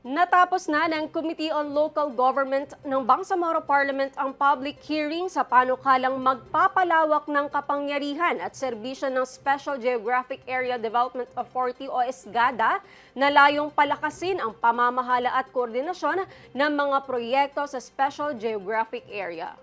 Natapos na ng Committee on Local Government ng Bangsamoro Parliament ang public hearing sa panukalang magpapalawak ng kapangyarihan at serbisyo ng Special Geographic Area Development Authority o SGADA na layong palakasin ang pamamahala at koordinasyon ng mga proyekto sa Special Geographic Area.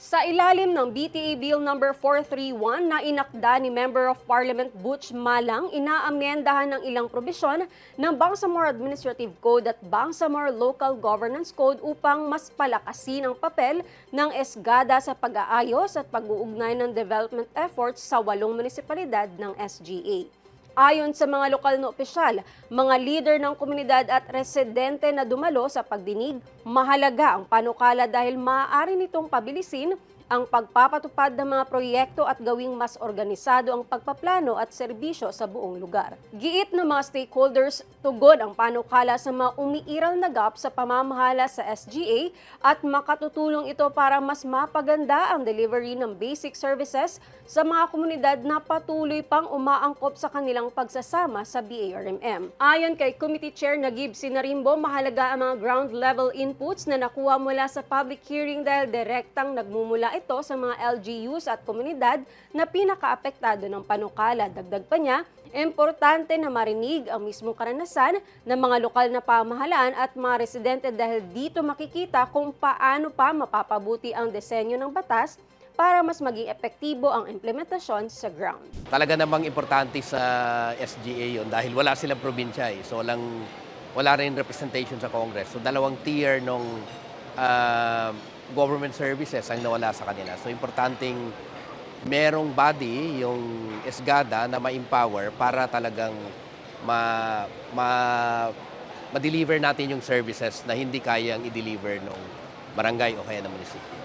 Sa ilalim ng BTA Bill No. 431 na inakda ni Member of Parliament Butch Malang, inaamyendahan ng ilang probisyon ng Bangsamoro Administrative Code at Bangsamoro Local Governance Code upang mas palakasin ang papel ng SGADA sa pag-aayos at pag-uugnay ng development efforts sa 8 munisipalidad ng SGA. Ayon sa mga lokal na opisyal, mga leader ng komunidad at residente na dumalo sa pagdinig, mahalaga ang panukala dahil maaari nitong pabilisin ang pagpapatupad ng mga proyekto at gawing mas organisado ang pagpaplano at serbisyo sa buong lugar. Giit ng mga stakeholders, tugon ang panukala sa mga umiiral na gap sa pamamahala sa SGA at makatutulong ito para mas mapaganda ang delivery ng basic services sa mga komunidad na patuloy pang umaangkop sa kanilang pagsasama sa BARMM. Ayon kay Committee Chair Nagib Sinarimbo, mahalaga ang mga ground level inputs na nakuha mula sa public hearing dahil direktang nagmumula ito sa mga LGUs at komunidad na pinakaapektado ng panukala. Dagdag pa niya, importante na marinig ang mismong karanasan ng mga lokal na pamahalaan at mga residente dahil dito makikita kung paano pa mapapabuti ang disenyo ng batas para mas maging epektibo ang implementasyon sa ground. Talaga namang importante sa SGA yun dahil wala silang probinsya eh. So wala rin representation sa Congress. So dalawang tier ng government services ang nawala sa kanila. So importanteng merong body, yung SGADA, na ma-empower para talagang ma-deliver natin yung services na hindi kayang i-deliver ng barangay o kaya ng munisipyo.